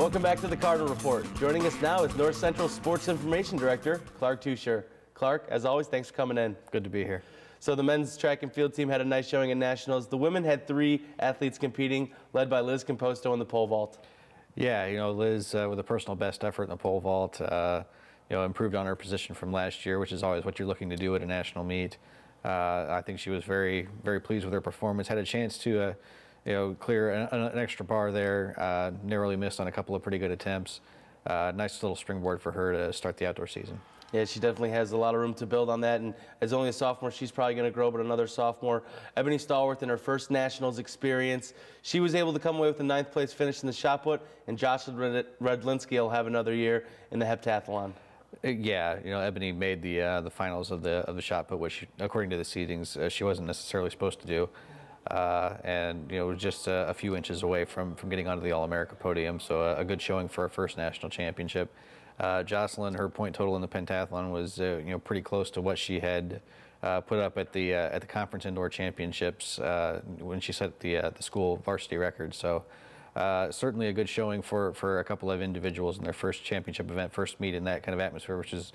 Welcome back to the Cardinal Report. Joining us now is North Central Sports Information Director, Clark Teuscher. Clark, as always, thanks for coming in. Good to be here. So the men's track and field team had a nice showing in nationals. The women had 3 athletes competing, led by Liz Composto in the pole vault. Yeah, Liz with a personal best effort in the pole vault, improved on her position from last year, which is always what you're looking to do at a national meet. I think she was very, very pleased with her performance. Had a chance to, clear an extra bar there. Narrowly missed on a couple of pretty good attempts. Nice little springboard for her to start the outdoor season. Yeah, she definitely has a lot of room to build on that, and as only a sophomore, she's probably going to grow, but another sophomore. Ebony Stallworth in her first nationals experience. She was able to come away with a 9th place finish in the shot put, and Jocelyn Redlinski will have another year in the heptathlon. Yeah, Ebony made the finals of the shot put, which, according to the seedings, she wasn't necessarily supposed to do. And was just a few inches away from getting onto the All-America podium, so a good showing for her first national championship. Jocelyn, her point total in the pentathlon was pretty close to what she had put up at the conference indoor championships when she set the school varsity record. So certainly a good showing for a couple of individuals in their first championship event, first meet in that kind of atmosphere, which is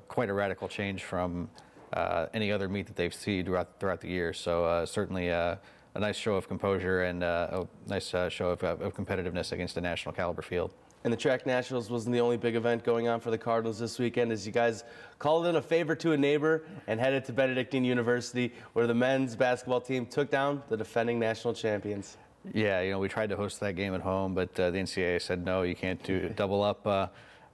quite a radical change from any other meet that they've seen throughout the year. So certainly a nice show of composure and a nice show of competitiveness against a national caliber field. And the track nationals wasn't the only big event going on for the Cardinals this weekend, as you guys called in a favor to a neighbor and headed to Benedictine University, where the men's basketball team took down the defending national champions. Yeah, we tried to host that game at home, but the NCAA said no, you can't double up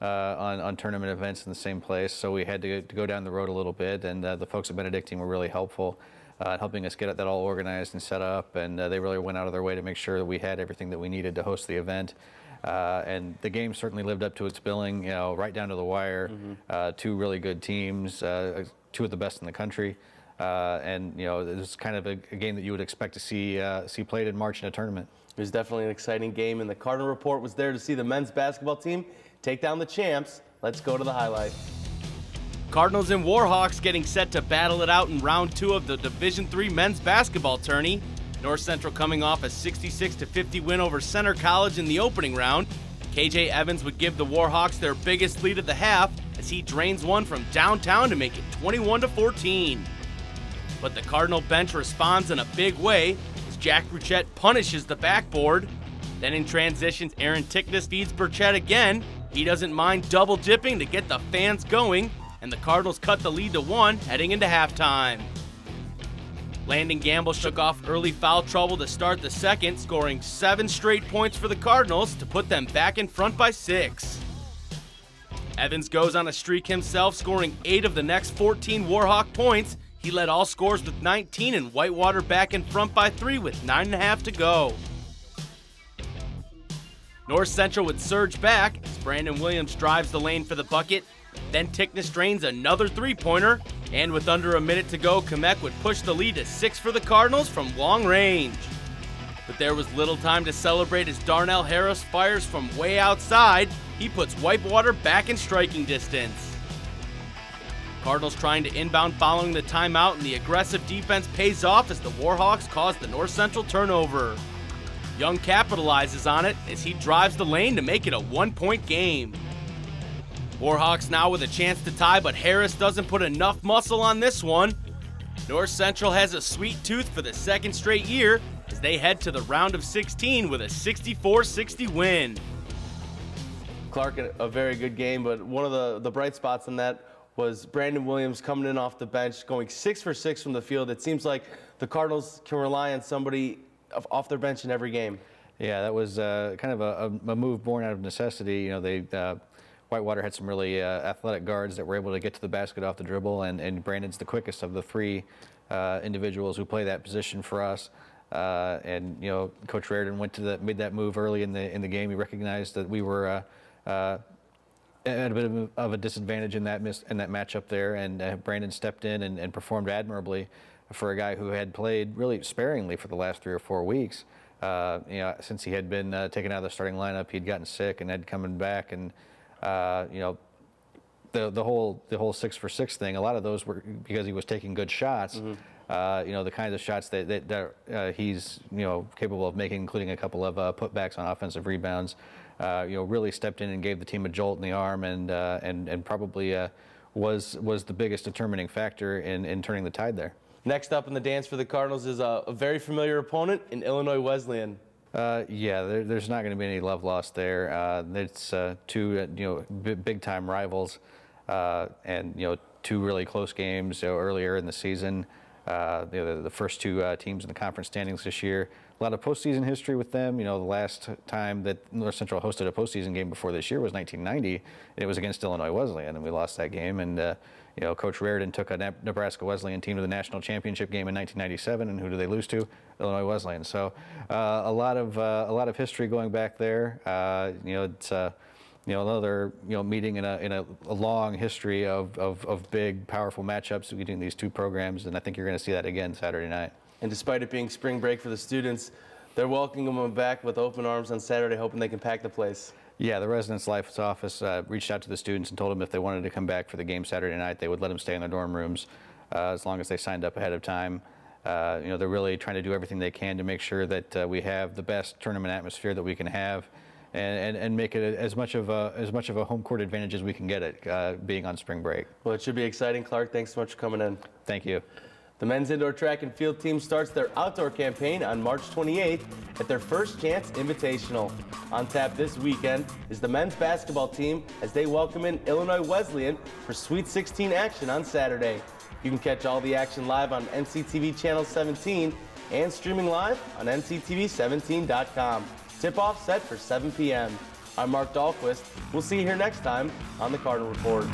on tournament events in the same place. So we had to go down the road a little bit, and the folks at Benedictine were really helpful helping us get that all organized and set up, and they really went out of their way to make sure that we had everything that we needed to host the event. And the game certainly lived up to its billing, right down to the wire. 2 really good teams, 2 of the best in the country. And it was kind of a game that you would expect to see played in March in a tournament. It was definitely an exciting game, and the Cardinal Report was there to see the men's basketball team take down the champs. Let's go to the highlight. Cardinals and Warhawks getting set to battle it out in round 2 of the Division III men's basketball tourney. North Central coming off a 66-50 win over Center College in the opening round. KJ Evans would give the Warhawks their biggest lead of the half as he drains one from downtown to make it 21-14. But the Cardinal bench responds in a big way as Jack Bruchette punishes the backboard. Then in transitions, Aaron Tickness feeds Burchett again. He doesn't mind double dipping to get the fans going, and the Cardinals cut the lead to 1 heading into halftime. Landon Gamble shook off early foul trouble to start the second, scoring 7 straight points for the Cardinals to put them back in front by 6. Evans goes on a streak himself, scoring 8 of the next 14 Warhawk points. He led all scorers with 19, and Whitewater back in front by 3 with 9.5 to go. North Central would surge back as Brandon Williams drives the lane for the bucket. Then Tickness drains another 3-pointer, and with under a minute to go, Kamek would push the lead to 6 for the Cardinals from long range. But there was little time to celebrate as Darnell Harris fires from way outside. He puts Whitewater back in striking distance. Cardinals trying to inbound following the timeout, and the aggressive defense pays off as the Warhawks cause the North Central turnover. Young capitalizes on it as he drives the lane to make it a 1-point game. Warhawks now with a chance to tie, but Harris doesn't put enough muscle on this one. North Central has a sweet tooth for the 2nd straight year as they head to the round of 16 with a 64-60 win. Clark, a very good game, but one of the bright spots in that was Brandon Williams coming in off the bench, going 6 for 6 from the field. It seems like the Cardinals can rely on somebody off their bench in every game. Yeah, that was kind of a move born out of necessity. Whitewater had some really athletic guards that were able to get to the basket off the dribble, and Brandon's the quickest of the 3 individuals who play that position for us. And Coach Reardon made that move early in the game. He recognized that we were at a bit of a disadvantage in that matchup there, and Brandon stepped in and performed admirably for a guy who had played really sparingly for the last 3 or 4 weeks. Since he had been taken out of the starting lineup, he'd gotten sick and had coming back, and the whole 6 for 6 thing, a lot of those were because he was taking good shots. The kinds of shots that he's capable of making, including a couple of putbacks on offensive rebounds. really stepped in and gave the team a jolt in the arm, and probably was the biggest determining factor in turning the tide there. Next up in the dance for the Cardinals is a very familiar opponent in Illinois Wesleyan. Yeah, there's not going to be any love lost there. It's two big-time rivals, and two really close games earlier in the season. The first two teams in the conference standings this year. A lot of postseason history with them. The last time that North Central hosted a postseason game before this year was 1990. It was against Illinois Wesleyan, and we lost that game. And Coach Raridan took a Nebraska Wesleyan team to the national championship game in 1997, and who do they lose to? Illinois Wesleyan. So a lot of history going back there. It's another meeting in a long history of big, powerful matchups between these two programs, and I think you're going to see that again Saturday night. And despite it being spring break for the students, they're welcoming them back with open arms on Saturday, hoping they can pack the place. Yeah, the residence life office reached out to the students and told them if they wanted to come back for the game Saturday night, they would let them stay in their dorm rooms as long as they signed up ahead of time. They're really trying to do everything they can to make sure that we have the best tournament atmosphere that we can have, and make it as much of a home court advantage as we can get it, being on spring break. Well, it should be exciting. Clark, thanks so much for coming in. Thank you. The men's indoor track and field team starts their outdoor campaign on March 28th at their First Chance Invitational. On tap this weekend is the men's basketball team as they welcome in Illinois Wesleyan for Sweet 16 action on Saturday. You can catch all the action live on NCTV Channel 17 and streaming live on nctv17.com. Tip-off set for 7 p.m. I'm Marc Dahlquist. We'll see you here next time on the Cardinal Report.